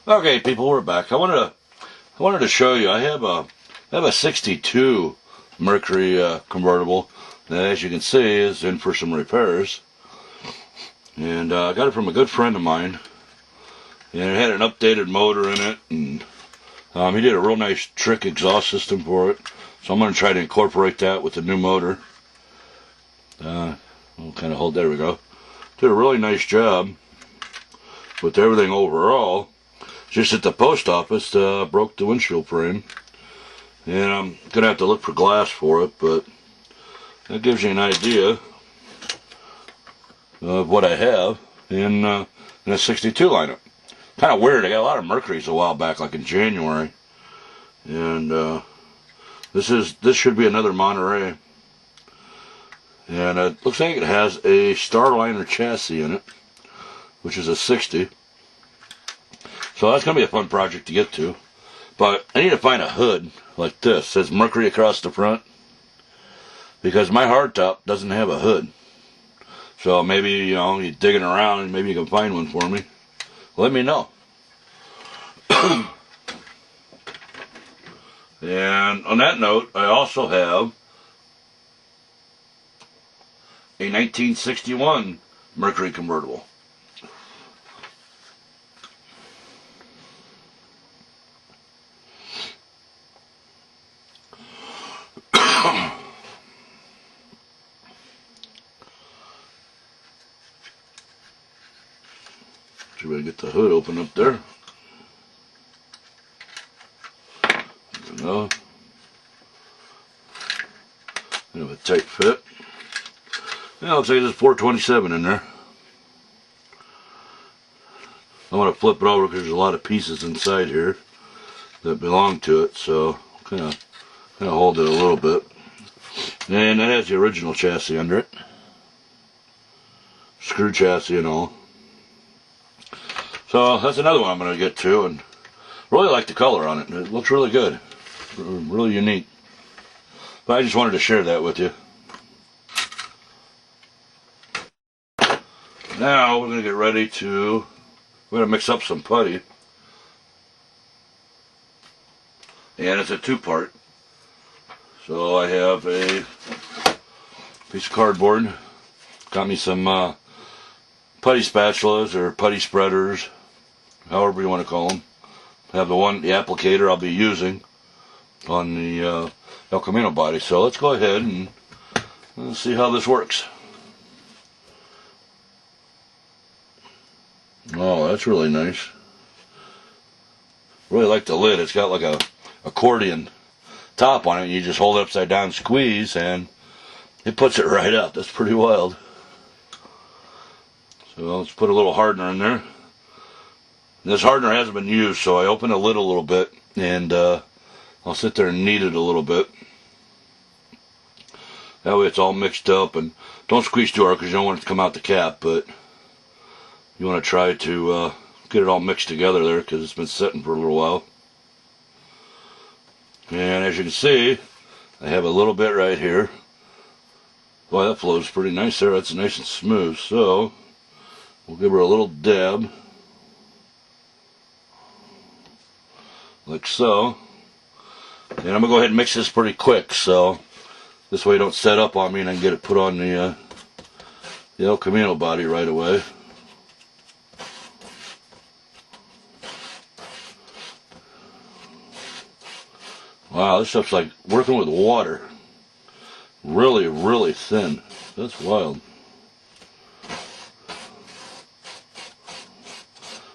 Okay, people, we're back. I wanted to show you. I have a '62 Mercury convertible that, as you can see, is in for some repairs. And I got it from a good friend of mine. And it had an updated motor in it, and he did a real nice trick exhaust system for it. So I'm going to try to incorporate that with the new motor. We'll kind of hold. There we go. Did a really nice job with everything overall. Just at the post office, broke the windshield frame, and I'm gonna have to look for glass for it, but that gives you an idea of what I have in a '62 lineup. Kind of weird. I got a lot of Mercuries a while back, like in January, and this should be another Monterey, and it looks like it has a Starliner chassis in it, which is a '60. So that's going to be a fun project to get to. But I need to find a hood like this. It says Mercury across the front. Because my hardtop doesn't have a hood. So maybe, you're digging around and maybe you can find one for me. Let me know. And on that note, I also have a 1961 Mercury convertible. Should we get the hood open up there? There we go. Kind of a tight fit. Yeah, looks like there's 427 in there. I want to flip it over because there's a lot of pieces inside here that belong to it, so kind of hold it a little bit. And that has the original chassis under it. Screw chassis and all. So that's another one I'm going to get to, and really like the color on it. It looks really good. Really unique. But I just wanted to share that with you. Now we're going to get ready to, we're going to mix up some putty. And it's a two-part. So I have a piece of cardboard. Got me some putty spatulas or putty spreaders, however you want to call them. I have the applicator I'll be using on the El Camino body. So let's go ahead and let's see how this works. Oh, that's really nice. Really like the lid. It's got like a accordion top on it. You just hold it upside down, squeeze, and it puts it right up. That's pretty wild. So let's put a little hardener in there. This hardener hasn't been used, so I open the lid a little bit, and I'll sit there and knead it a little bit. That way it's all mixed up, and don't squeeze too hard because you don't want it to come out the cap, but you want to try to get it all mixed together there because it's been sitting for a little while. And as you can see, I have a little bit right here. Boy, that flows pretty nice there. That's nice and smooth. So we'll give her a little dab, like so. And I'm going to go ahead and mix this pretty quick, so this way it don't set up on me and I can get it put on the El Camino body right away. Wow, this stuff's like working with water. Really, really thin. That's wild.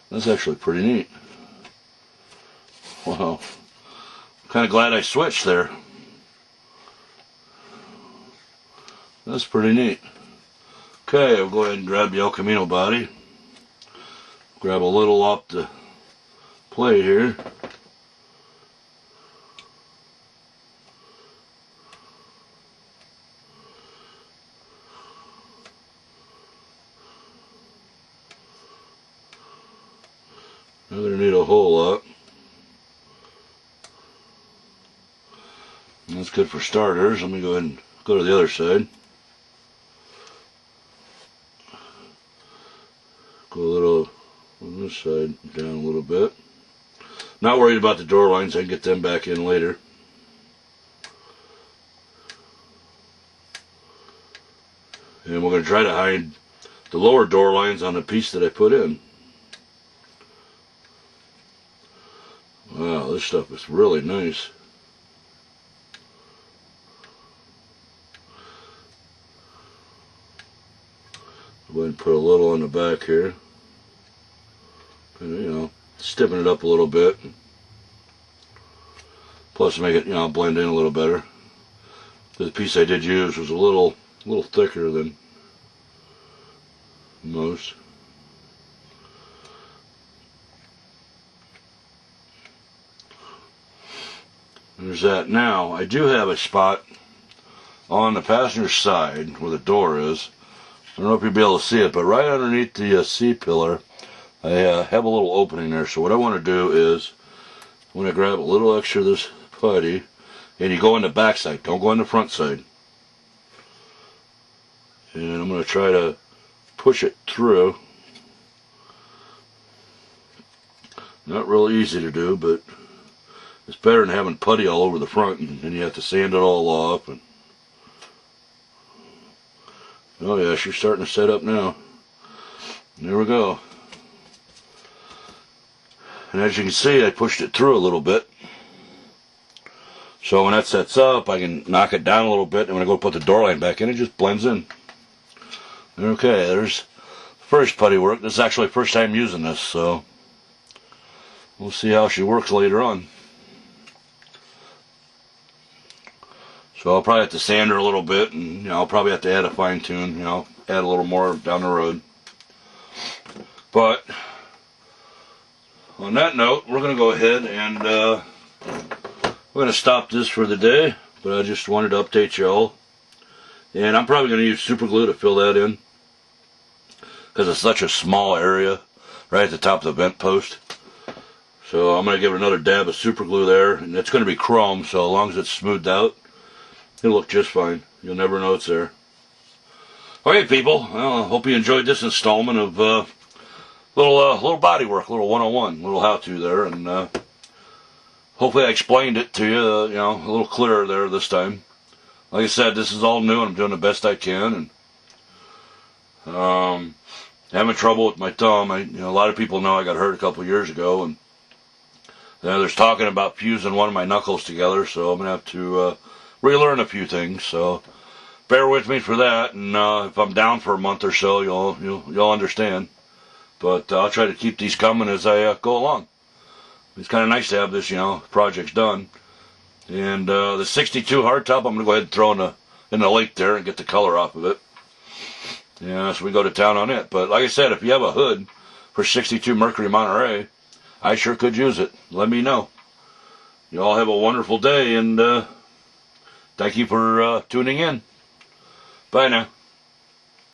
That's actually pretty neat. Wow. Kind of glad I switched there. That's pretty neat. Okay, I'll go ahead and grab the El Camino body. Grab a little off the plate here. I'm going to need a whole lot. And that's good for starters. Let me go ahead and go to the other side. Go a little on this side, down a little bit. Not worried about the door lines, I can get them back in later. And we're going to try to hide the lower door lines on the piece that I put in. Wow, this stuff is really nice. Go ahead and put a little on the back here. And, you know, stiffen it up a little bit. Plus make it, you know, blend in a little better. The piece I did use was a little thicker than most. There's that. Now, I do have a spot on the passenger side where the door is. I don't know if you'll be able to see it, but right underneath the C-pillar, I have a little opening there. So what I want to do is, I want to grab a little extra of this putty, and you go on the back side, don't go on the front side. And I'm going to try to push it through. Not real easy to do, but it's better than having putty all over the front, and then you have to sand it all off. And oh yeah, she's starting to set up now. There we go. And as you can see, I pushed it through a little bit. So when that sets up, I can knock it down a little bit, and when I go put the door line back in, it just blends in. Okay, there's the first putty work. This is actually the first time using this, so we'll see how she works later on. So I'll probably have to sand her a little bit, and you know, I'll probably have to add a fine tune, you know, add a little more down the road. But on that note, we're going to go ahead and we're going to stop this for the day. But I just wanted to update y'all, and I'm probably going to use super glue to fill that in because it's such a small area right at the top of the vent post. So I'm going to give it another dab of super glue there, and it's going to be chrome, so as long as it's smoothed out, it'll look just fine. You'll never know it's there. Okay, people. Well, I hope you enjoyed this installment of little body work, little 101, little how-to there, and hopefully I explained it to you, you know, a little clearer there this time. Like I said, this is all new, and I'm doing the best I can, and having trouble with my thumb. You know, a lot of people know I got hurt a couple years ago, and there's talking about fusing one of my knuckles together, so I'm gonna have to relearn a few things. So bear with me for that, and if I'm down for a month or so, you'll understand. But I'll try to keep these coming as I go along. It's kind of nice to have this, you know, project's done. And the 62 hardtop, I'm gonna go ahead and throw in the lake there and get the color off of it. Yeah, so we go to town on it. But like I said, if you have a hood for 62 Mercury Monterey, I sure could use it. Let me know. You all have a wonderful day, and thank you for tuning in. Bye now.